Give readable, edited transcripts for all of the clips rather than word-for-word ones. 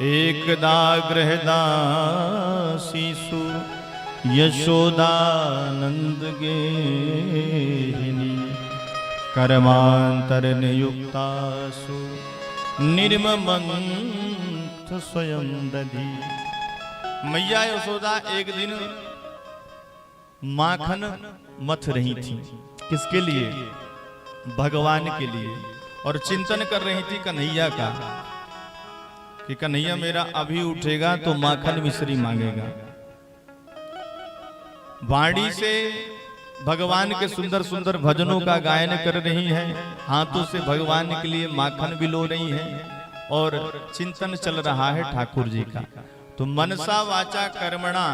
एकदा गृहदासीसु यशोदानंद गेहिनी कर्मांतर नियुक्तासु निर्ममंथ स्वयं दधी। मैया यशोदा एक दिन माखन मथ रही थी। किसके लिए? भगवान के लिए। और चिंतन कर रही थी कन्हैया का कि कन्हैया मेरा अभी उठेगा तो माखन मिश्री मांगेगा। वाणी से भगवान के सुंदर सुंदर भजनों का गायन कर रही है, हाथों से भगवान के लिए माखन भी लो रही है और चिंतन चल रहा है ठाकुर जी का। तो मनसा वाचा कर्मणा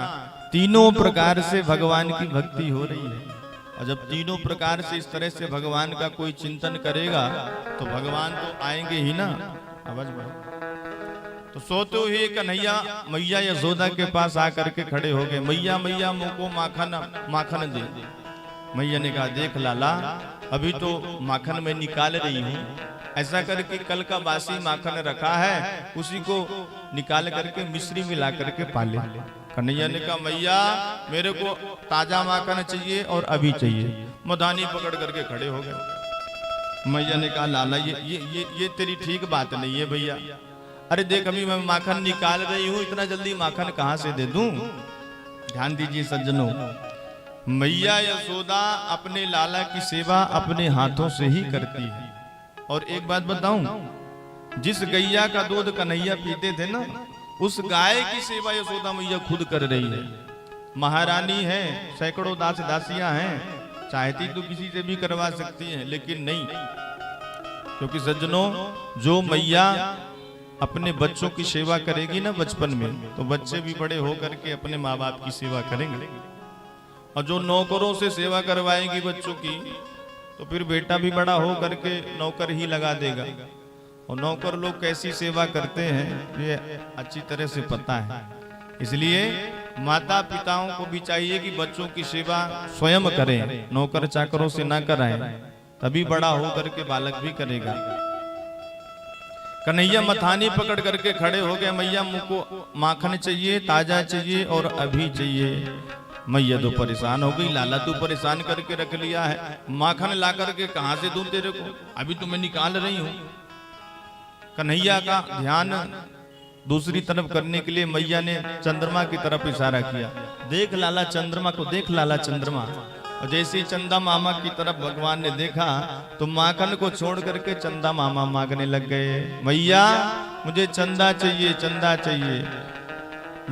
तीनों प्रकार से भगवान की भक्ति हो रही है। और जब तीनों प्रकार से इस तरह से भगवान का कोई चिंतन करेगा तो भगवान तो आएंगे ही ना। आवाज बढ़ो। तो सोते हुए कन्हैया मैया यशोदा के पास आकर के खड़े हो गए। मैया मैया मुझको माखन दे। मैया ने कहा देख लाला अभी तो माखन में निकाल रही हूँ, ऐसा करके कल का बासी माखन रखा है उसी को निकाल करके मिश्री मिला करके पाले। कन्हैया ने कहा मैया मेरे को ताजा माखन चाहिए और अभी चाहिए। मधानी पकड़ करके खड़े हो गए। मैया ने कहा लाला ये तेरी ठीक बात नहीं है भैया। अरे देख अभी मैं माखन निकाल रही हूँ, इतना जल्दी माखन कहाँ से दे दूं? ध्यान दीजिए सज्जनों, मैया यशोदा अपने लाला की सेवा अपने हाथों से ही करती है। और एक बात बताऊं, जिस गैया का दूध कन्हैया पीते थे ना, उस गाय की सेवा यशोदा मैया खुद कर रही है। महारानी है, सैकड़ों दास दासियां हैं, चाहती तो किसी से भी करवा सकती हैं, लेकिन नहीं। क्योंकि सज्जनों जो मैया अपने बच्चों की सेवा करेगी ना बचपन में, तो बच्चे भी बड़े हो करके अपने माँ बाप की सेवा करेंगे। और जो नौकरों से सेवा करवाएगी बच्चों की, तो फिर बेटा भी बड़ा हो करके नौकर ही लगा देगा। और नौकर लोग कैसी सेवा करते हैं ये अच्छी तरह से पता है। इसलिए माता पिताओं को भी चाहिए कि बच्चों की सेवा स्वयं करें, नौकर चाकरों से ना कराएं, तभी बड़ा हो करके बालक भी करेगा। कन्हैया मथानी पकड़ करके खड़े हो गए। मैया मुझको माखन चाहिए, ताजा चाहिए और अभी चाहिए। मैया तो परेशान हो गई, लाला तू परेशान करके रख लिया है, माखन ला करके कहां से दूं तेरे को, अभी तो मैं निकाल रही हूं। कन्हैया का ध्यान दूसरी तरफ करने के लिए मैया ने चंद्रमा की तरफ इशारा किया। देख लाला चंद्रमा को, देख लाला चंद्रमा। और जैसे ही चंदा मामा की तरफ भगवान ने देखा तो माखन को छोड़ करके चंदा मामा मांगने लग गए। मैया मुझे चंदा चाहिए, चंदा चाहिए।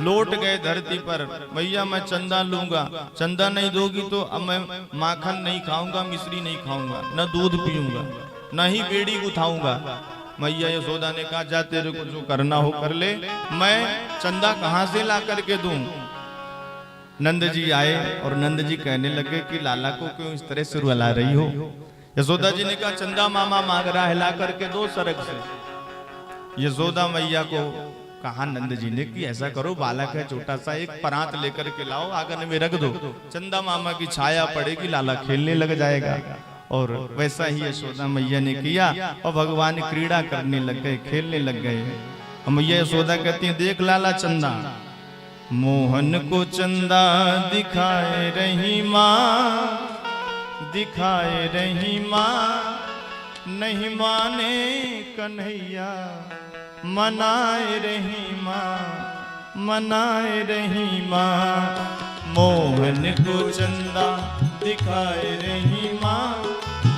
लौट गए धरती पर, भैया मैं चंदा लूंगा, चंदा नहीं दोगी तो अब मैं माखन नहीं खाऊंगा, मिश्री नहीं खाऊंगा, न दूध पीऊंगा, न ही बेड़ी उठाऊंगा। मैया यशोदा ने कहा जा तेरे को जो करना हो कर ले, मैं चंदा कहां से ला करके दूं? नंद जी आए और नंद जी कहने लगे कि लाला को क्यों इस तरह से रुला रही हो? यशोदा जी ने कहा चंदा मामा मांग रहा है, ला करके दो सरक से। यशोदा मैया को कहा नंद जी ने कि ऐसा करो, बालक है छोटा सा, एक परात लेकर के लाओ, आंगन में रख दो, चंदा मामा की छाया पड़ेगी, लाला खेलने लग जाएगा। और वैसा ही यशोदा मैया ने किया और भगवान क्रीड़ा करने लग गए, खेलने लग गए। और मैया यशोदा कहती है देख लाला चंदा, मोहन को चंदा दिखाए रही माँ, दिखाए रही माँ, नहीं माने कन्हैया, मनाए रही माँ, मनाए रही माँ। मोहन को चंदा दिखाए रही माँ,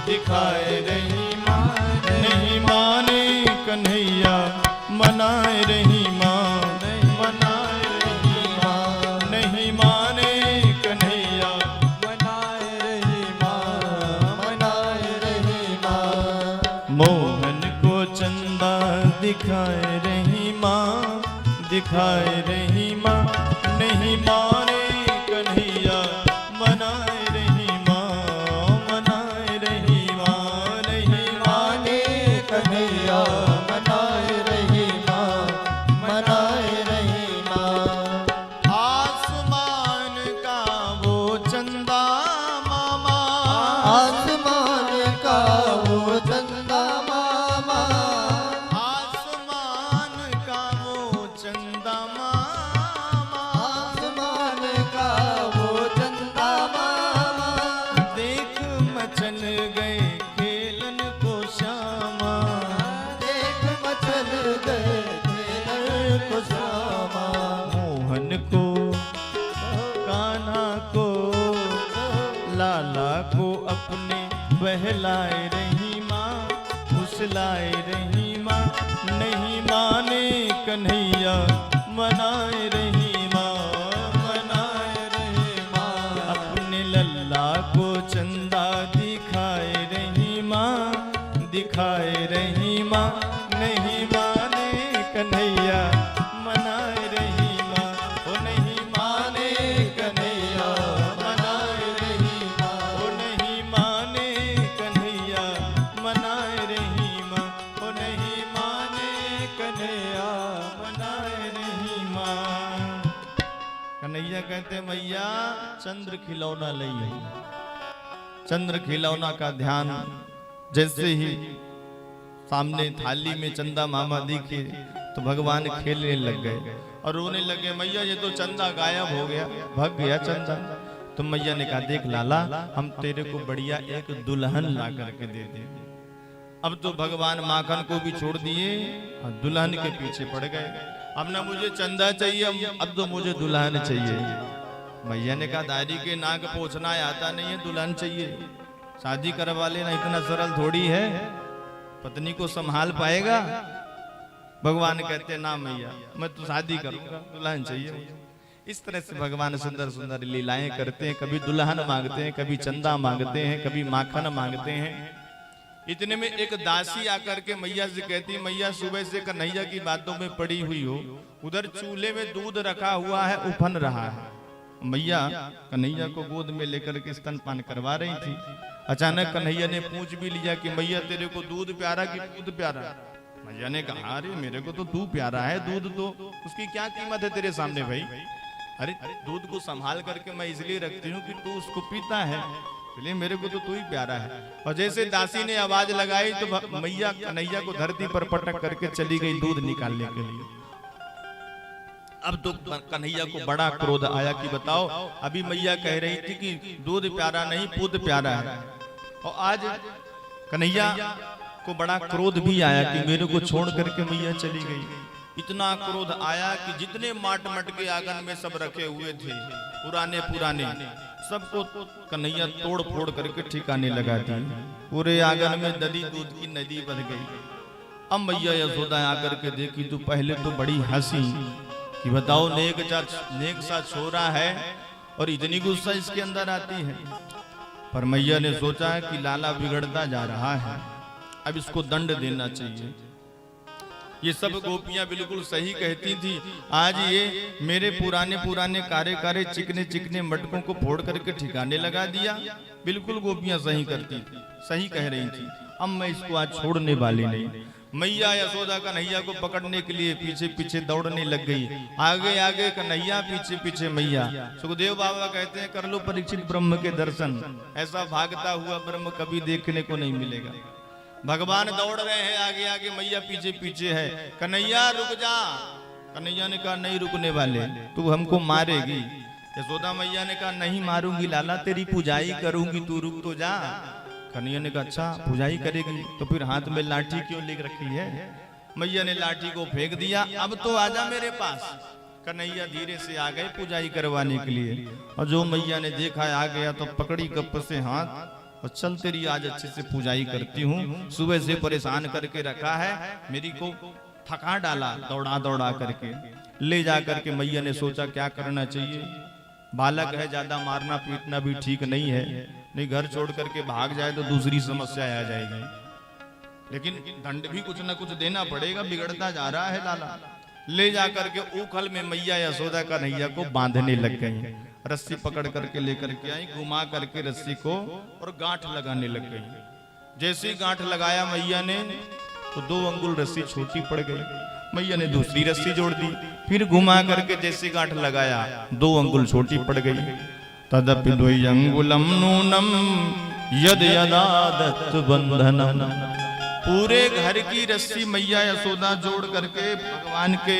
दिखाए रही माँ, नहीं माने कन्हैया, मनाए रही माँ, मनाए रही माँ, नहीं माने कन्हैया, मनाए रही माँ, मनाए रही माँ। मोहन को चंदा दिखाए रही माँ, दिखाए रही माँ, नहीं माने कन्हैया, मनाए रही माँ, मनाए रही माँ, नहीं माने कन्हैया, मनाए रही माँ, मनाए रही माँ। आसमान का वो चंदा मामा, आसमान का वो चंदा मामा, आसमान का वो बहलाए रही माँ, फुसलाए रही माँ, नहीं माने कन्हैया मनाए रही माँ, मनाए रही माँ। अपने लल्ला को चंदा दिखाए रही माँ, दिखाए रही माँ, नहीं माने कन्हैया मनाए रही माँ, ओ नहीं माने कन्हैया मनाए रही माँ, ओ नहीं माने कन्हैया मनाए रही माँ, ओ नहीं माने कन्हैया मनाए रही माँ। कन्हैया कहते मैया चंद्र खिलौना लई, चंद्र खिलौना का ध्यान जैसे ही सामने थाली में चंदा मामा दिखे तो भगवान खेलने लग गए और रोने लगे, मैया ये तो चंदा गायब हो गया, भाग गया चंदा। तो मैया ने कहा देख लाला, हम तेरे को बढ़िया एक दुल्हन ला करके दे देंगे। अब तो भगवान माखन को भी छोड़ दिए और दुल्हन के पीछे पड़ गए। अब ना मुझे चंदा चाहिए, अब तो मुझे दुल्हन चाहिए। मैया ने कहा दादी के नाक पोछना आता नहीं है, दुल्हन चाहिए। शादी करवा लेना इतना सरल थोड़ी है, पत्नी को संभाल पाएगा? भगवान कहते ना मैया मैं तो शादी करूंगा, दुल्हन चाहिए मुझे। इस तरह से भगवान सुंदर सुंदर लीलाएं करते हैं, कभी दुल्हन मांगते हैं, कभी चंदा मांगते हैं, कभी माखन मांगते हैं। इतने में एक दासी आकर के मैया से कहती, मैया सुबह से कन्हैया की बातों में पड़ी हुई हो, उधर चूल्हे में दूध रखा हुआ है, उफन रहा है। मैया कन्हैया को गोद में लेकर के स्तनपान करवा रही थी। अचानक कन्हैया ने पूछ भी लिया कि मैया तेरे को दूध प्यारा कि दूध प्यारा? मैया ने कहा अरे मेरे को तो तू प्यारा है, दूध तो उसकी क्या कीमत है तेरे सामने भाई? अरे दूध को संभाल करके मैं इसलिए रखती हूँ कि तू उसको पीता है, इसलिए मेरे को तो तू ही प्यारा है। और जैसे दासी ने आवाज लगाई तो मैया कन्हैया को धरती पर पटक करके चली गई दूध निकालने के लिए। अब तो कन्हैया को बड़ा क्रोध आया कि बताओ, अभी मैया कह रही थी कि दूध प्यारा नहीं पूत प्यारा है, और आज कन्हैया को बड़ा क्रोध भी आया कि मेरे को छोड़ करके मैया चली गई। इतना क्रोध आया कि जितने माट मटके आंगन में सब रखे हुए थे पुराने पुराने, सबको कन्हैया तोड़ फोड़ करके ठिकाने लगा दी। पूरे आंगन में दधी दूध की नदी बन गई। अब मैया यशोदा आकर के देखी तो पहले तो बड़ी हंसी कि बताओ नेक सा छोरा है और इतनी गुस्सा इसके अंदर आती है। पर मैया ने सोचा है कि लाला बिगड़ता जा रहा है, अब इसको दंड देना चाहिए। ये सब गोपियां बिल्कुल सही कहती थी। आज ये मेरे पुराने पुराने कारे चिकने चिकने मटकों को फोड़ करके ठिकाने लगा दिया। बिल्कुल गोपियां सही करती थी, सही कह रही थी। अब मैं इसको आज छोड़ने वाली नहीं। मैया यशोदा कन्हैया को पकड़ने के लिए पीछे पीछे दौड़ने लग गई। आगे आगे कन्हैया, पीछे पीछे मैया। सुखदेव बाबा कहते हैं कर लो परीक्षित ब्रह्म के दर्शन, ऐसा भागता हुआ ब्रह्म कभी देखने को नहीं मिलेगा। भगवान दौड़ रहे हैं आगे आगे, मैया पीछे पीछे है। कन्हैया रुक जा। कन्हैया ने कहा नहीं रुकने वाले, तू हमको मारेगी। यशोदा मैया ने कहा नहीं मारूंगी लाला, तेरी पूजाई करूंगी, तू रुक तो जा। कन्हैया ने कहा अच्छा पूजाई करेगी तो फिर हाथ में लाठी क्यों ले रखी है? मैया ने लाठी को फेंक दिया। अब तो आजा मेरे पास। कन्हैया धीरे से आ गए पूजाई करवाने के लिए, और जो मैया ने देखा आ गया तो पकड़ी गप से हाथ और चल तेरी आज अच्छे से पूजाई करती हूँ। सुबह से परेशान करके रखा है, मेरी को थका डाला दौड़ा दौड़ा करके। ले जा करके मैया ने सोचा क्या करना चाहिए। बालक है, ज्यादा मारना पीटना भी ठीक नहीं है, नहीं घर छोड़ करके भाग जाए तो दूसरी समस्या आ जाएगी। लेकिन दंड भी कुछ ना कुछ देना पड़ेगा, बिगड़ता जा रहा है लाला। ले जा करके उखल में मैया यशोदा कन्हैया को बांधने लग गई। रस्सी पकड़ करके लेकर के आई, घुमा करके रस्सी को और गांठ लगाने लग गई। जैसे ही गांठ लगाया मैया ने तो 2 अंगुल रस्सी छोटी पड़ गई। मैया ने दूसरी रस्सी जोड़ दी, फिर घुमा करके जैसे गांठ लगाया 2 अंगुल छोटी पड़ गई। तदपि द्वयि अंगुलम नूनम यद यदादत्त बंधनम। पूरे घर की रस्सी मैया यशोदा जोड़ करके भगवान के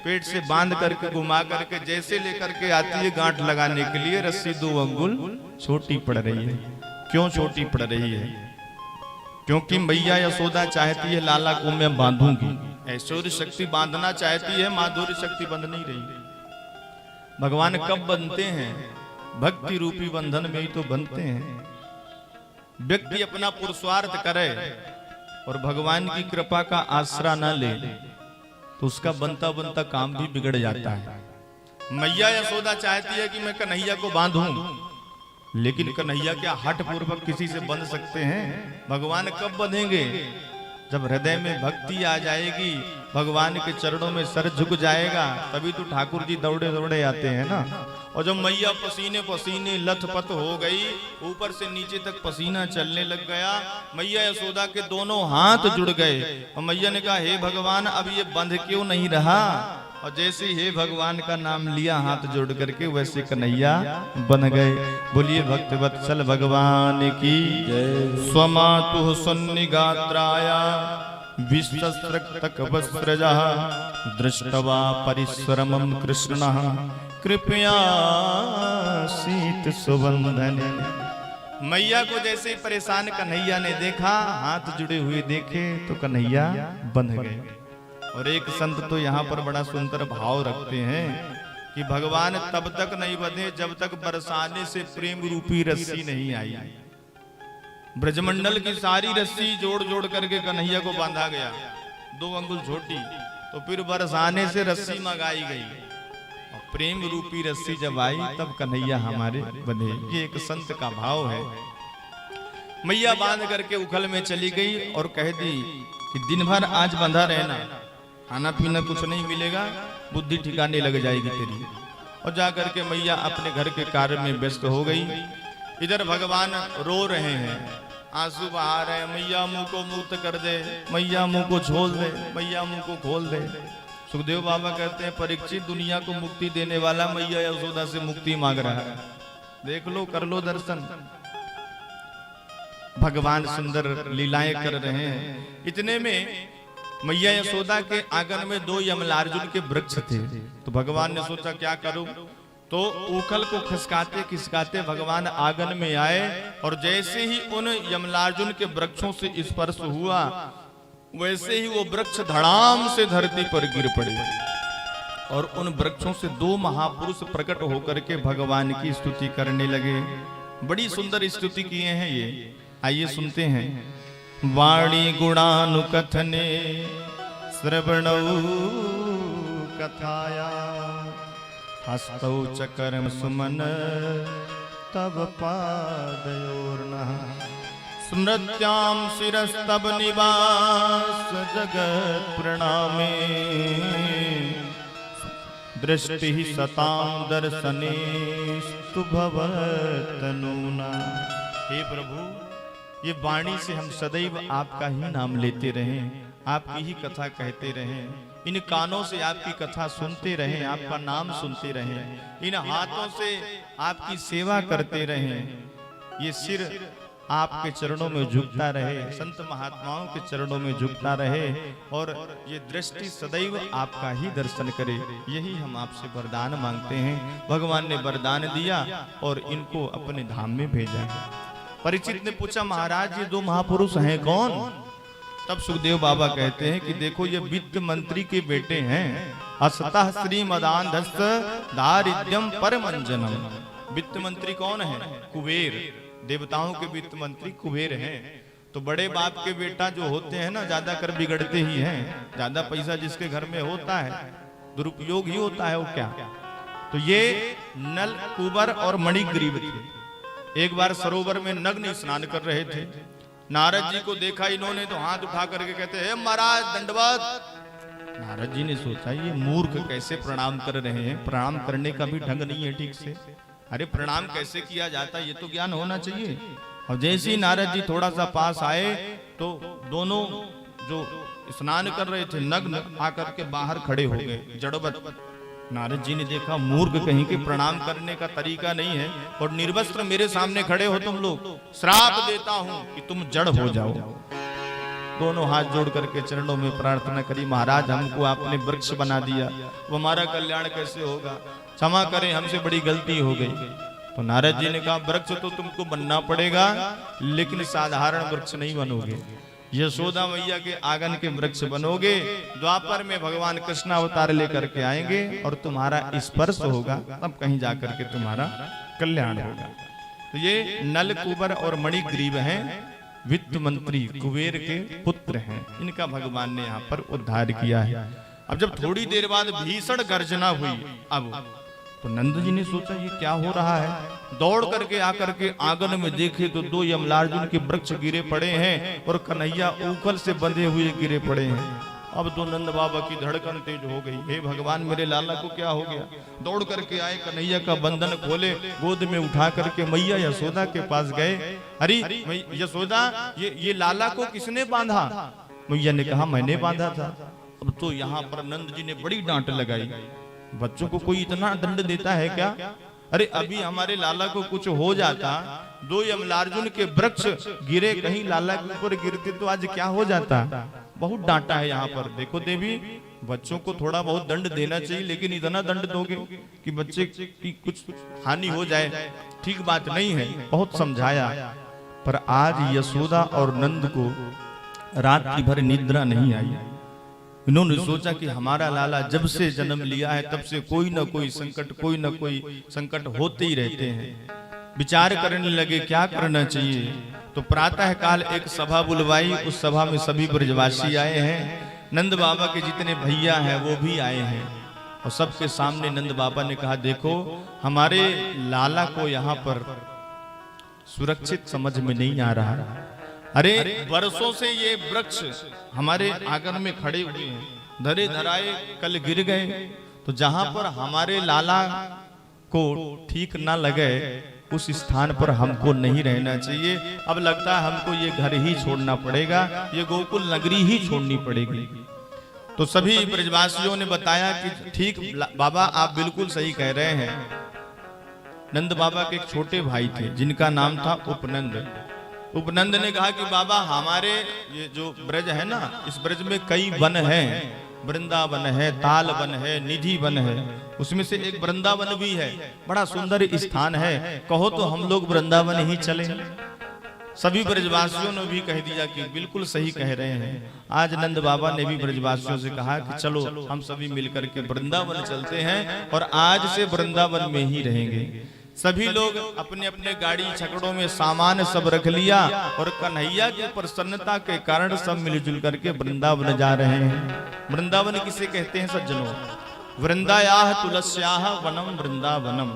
पेट से बांध करके घुमा करके जैसे लेकर के आती है गांठ लगाने के लिए, रस्सी 2 अंगुल छोटी पड़ रही है। क्यों छोटी पड़ रही है? क्योंकि मैया यशोदा चाहती है लाला को मैं बांधूंगी। ऐश्वर्य शक्ति बांधना चाहती है, माधुर्य शक्ति बंध नहीं रही। भगवान कब बनते हैं? भक्ति रूपी बंधन में ही तो बनते हैं। व्यक्ति अपना पुरुषार्थ करे और भगवान की कृपा का आसरा न ले तो उसका बनता बनता काम भी बिगड़ जाता है। मैया यशोदा चाहती है कि मैं कन्हैया को बांधूं, लेकिन कन्हैया क्या हठ पूर्वक किसी से बंध सकते हैं? भगवान कब बंधेंगे? जब हृदय में भक्ति आ जाएगी, भगवान के चरणों में सर झुक जाएगा, तभी तो ठाकुर जी दौड़े दौड़े आते हैं ना। और जब मैया पसीने पसीने लथपथ हो गई, ऊपर से नीचे तक पसीना चलने लग गया, मैया यशोदा के दोनों हाथ जुड़ गए और मैया ने कहा, हे भगवान अब ये बंध क्यों नहीं रहा? और जैसे हे भगवान का नाम लिया हाथ जोड़ करके, वैसे कन्हैया बन गए। बोलिए भक्त वत्सल भगवान की जय। स्वमातु सन्निगात्राया विश्वस्त्रक वस्त्रजा दृष्टवा परिश्रमं कृष्णः कृपया शीत सुबंधन। मैया को जैसे परेशान कन्हैया ने देखा, हाथ जुड़े हुए देखे तो कन्हैया बंध गए। और एक संत तो यहाँ पर बड़ा सुंदर भाव रखते हैं कि भगवान तब तक नहीं बंधे जब तक बरसाने से प्रेम रूपी रस्सी नहीं आई। ब्रजमंडल की सारी रस्सी जोड़ जोड़ करके कन्हैया को बांधा गया, 2 अंगुल छोटी, तो फिर बरसाने से रस्सी मंगाई गई और प्रेम रूपी रस्सी जब आई तब कन्हैया हमारे बंधे। ये एक संत का भाव है। मैया बांध करके उखल में चली गई और कह दी कि दिन भर आज बंधा रहना, खाना पीना कुछ नहीं मिलेगा, बुद्धि ठिकाने लग जाएगी तेरी। और जाकर के मैया अपने घर के कार्य में व्यस्त हो गई। इधर भगवान रो रहे हैं, आंसू बहा रहे हैं, मैया मुंह को मुक्त कर दे, मैया मुंह को खोल दे, मैया मुंह को खोल दे। सुखदेव बाबा कहते हैं, परीक्षित दुनिया को मुक्ति देने वाला मैया यशोदा से मुक्ति मांग रहा है। देख लो, कर लो दर्शन। भगवान सुंदर लीलाएं कर रहे हैं। इतने में मैया यशोदा के आंगन में 2 यमलार्जुन के वृक्ष थे। तो भगवान ने सोचा क्या करूं, तो उखल को खिसकाते खिसकाते भगवान आंगन में आए और जैसे ही उन यमलार्जुन के वृक्षों से स्पर्श हुआ, वैसे ही वो वृक्ष धड़ाम से धरती पर गिर पड़े और उन वृक्षों से 2 महापुरुष प्रकट होकर के भगवान की स्तुति करने लगे। बड़ी सुंदर स्तुति किए हैं ये, आइए सुनते हैं। वाणी गुणानुकथने श्रवणौ कथाया हस्तौ च कर्म सुमन तब पादयोर्नः स्मृत्यां शिरस्तब निवास जगत् प्रणामे दृष्टि सतां दर्शनेस्तु भवतनूना। हे प्रभु, ये वाणी से हम सदैव आपका ही नाम लेते रहें, आपकी ही कथा कहते रहें, इन कानों से आपकी कथा सुनते रहें, आपका नाम सुनते रहें, इन हाथों से आपकी सेवा करते रहें। ये सिर आपके चरणों में झुकता रहे, संत महात्माओं के चरणों में झुकता रहे और ये दृष्टि सदैव आपका ही दर्शन करे। यही हम आपसे वरदान मांगते हैं। भगवान ने वरदान दिया और इनको अपने धाम में भेजा। परीक्षित ने पूछा, महाराज ये 2 महापुरुष हैं कौन? तब सुखदेव बाबा कहते हैं कि देखो ये वित्त मंत्री के बेटे हैं। असतः श्रीमदान्धस्थ दारिद्र्यम परमंजनम। वित्त मंत्री कौन है? कुबेर। देवताओं के वित्त मंत्री कुबेर हैं। तो बड़े बाप के बेटा जो होते हैं ना, ज्यादा कर बिगड़ते ही हैं। ज्यादा पैसा जिसके घर में होता है दुरुपयोग ही होता है। वो क्या, तो ये नल कुबर और मणिग्रीव थे। एक बार सरोवर में नग्न स्नान कर रहे थे। नारद जी को देखा इन्होंने तो हाथ उठा करके कहते हैं, महाराज दंडवत। नारद जी ने सोचा ये मूर्ख कैसे प्रणाम कर रहे हैं, प्रणाम करने का भी ढंग नहीं है ठीक से। अरे प्रणाम कैसे किया जाता, ये तो ज्ञान होना चाहिए। और जैसे ही नारद जी थोड़ा सा पास आए तो दोनों जो स्नान कर रहे थे नग्न आकर के बाहर खड़े हो गए जड़वत। नारद जी ने देखा मूर्ख कहीं के, प्रणाम करने का तरीका नहीं है और निर्वस्त्र मेरे सामने खड़े हो तुम लोग, श्राप देता हूं कि तुम जड़ हो जाओ। दोनों हाथ जोड़ करके चरणों में प्रार्थना करी, महाराज हमको आपने वृक्ष बना दिया, वो हमारा कल्याण कैसे होगा, क्षमा करें हमसे बड़ी गलती हो गई। तो नारद जी ने कहा वृक्ष तो तुमको बनना पड़ेगा, लेकिन साधारण वृक्ष नहीं बनोगे, यशोदा मैया के आंगन के वृक्ष बनोगे। द्वापर में भगवान कृष्ण अवतार लेकर के आएंगे और तुम्हारा स्पर्श होगा, तब कहीं जाकर के तुम्हारा कल्याण होगा। तो ये नल कुबर और मणिग्रीव हैं, वित्त मंत्री कुबेर के पुत्र हैं। इनका भगवान ने यहाँ पर उद्धार किया है। अब जब थोड़ी देर बाद भीषण गर्जना हुई, अब तो नंद जी ने सोचा ये क्या हो रहा है। दौड़ करके आकर के आंगन में देखे तो 2 यमलार्जुन के वृक्ष गिरे पड़े हैं और कन्हैया ऊखल से बंधे हुए गिरे पड़े हैं। अब तो नंद बाबा की धड़कन तेज हो गई, हे भगवान मेरे लाला को क्या हो गया। दौड़ करके आए, कन्हैया का बंधन खोले, गोद में उठा करके मैया यशोदा के पास गए। अरे यशोदा, ये लाला को किसने बांधा। मैया ने कहा मैंने बांधा था। अब तो यहाँ पर नंद जी ने बड़ी डांट लगाई, बच्चों को कोई इतना दंड देता है क्या। अरे अभी हमारे लाला को कुछ हो जाता, 2 यमलार्जुन के वृक्ष गिरे, कहीं लाला के ऊपर गिरते तो आज क्या हो जाता। बहुत डांटा है यहाँ पर। देखो देवी, बच्चों को थोड़ा बहुत दंड देना चाहिए, लेकिन इतना दंड दोगे कि बच्चे की कुछ हानि हो जाए, ठीक बात नहीं है। बहुत समझाया, पर आज यशोदा और नंद को रात भर निद्रा नहीं आई। इन्होंने सोचा कि हमारा लाला जब से जन्म लिया है तब से कोई न कोई संकट होते ही रहते हैं। विचार करने लगे क्या करना चाहिए। तो प्रातः काल एक सभा बुलवाई, उस सभा में सभी ब्रजवासी आए हैं, नंद बाबा के जितने भैया हैं वो भी आए हैं। और सबके सामने नंद बाबा ने कहा, देखो हमारे लाला को यहाँ पर सुरक्षित समझ में नहीं आ रहा। अरे वर्षों से ये वृक्ष हमारे आंगन में खड़े हुए हैं, धरे धराए कल गिर गए, तो जहां पर हमारे लाला को ठीक ना लगे उस स्थान पर हमको नहीं रहना चाहिए। अब लगता है हमको ये घर ही छोड़ना पड़ेगा, ये गोकुल नगरी ही छोड़नी पड़ेगी। तो सभी ब्रजवासियों ने बताया कि ठीक बाबा, आप बिल्कुल सही कह रहे हैं। नंद बाबा के एक छोटे भाई थे जिनका नाम था उपनंद। उपनंद ने कहा कि बाबा हमारे ये जो ब्रज है ना, इस ब्रज में कई वन हैं, वृंदावन है, ताल वन है, निधि वन है, उसमें से एक वृंदावन भी है, बड़ा सुंदर स्थान है, कहो तो हम लोग वृंदावन ही चले। सभी ब्रजवासियों ने भी कह दिया कि बिल्कुल सही कह रहे हैं। आज नंद बाबा ने भी ब्रजवासियों से कहा कि चलो हम सभी मिलकर के वृंदावन चलते हैं और आज से वृंदावन में ही रहेंगे। सभी लोग अपने अपने गाड़ी छकड़ों में सामान सब रख लिया और कन्हैया की प्रसन्नता के कारण सब मिलजुल करके वृंदावन जा रहे हैं। वृंदावन किसे कहते हैं सज्जनों? वृंदायाह तुलस्याह वनम वृंदावनम।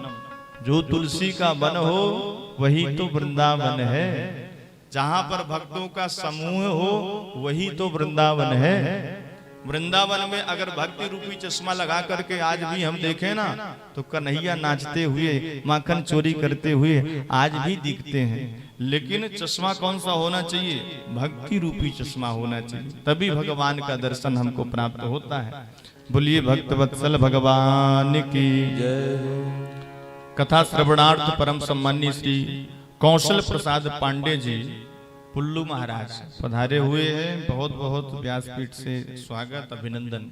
जो तुलसी का वन हो वही तो वृंदावन है। जहां पर भक्तों का समूह हो वही तो वृंदावन है। वृंदावन में अगर भक्ति रूपी चश्मा लगा करके आज भी हम देखें ना, तो कन्हैया नाचते हुए, माखन चोरी करते हुए आज भी दिखते हैं। लेकिन चश्मा कौन सा होना चाहिए? भक्ति रूपी चश्मा होना चाहिए, तभी भगवान का दर्शन हमको प्राप्त होता है। बोलिए भक्त वत्सल भगवान की जय। कथा श्रवणार्थ परम सम्मानी श्री कौशल प्रसाद पांडे जी पुल्लू महाराज पधारे हुए हैं। बहुत बहुत व्यासपीठ से स्वागत, अभिनंदन।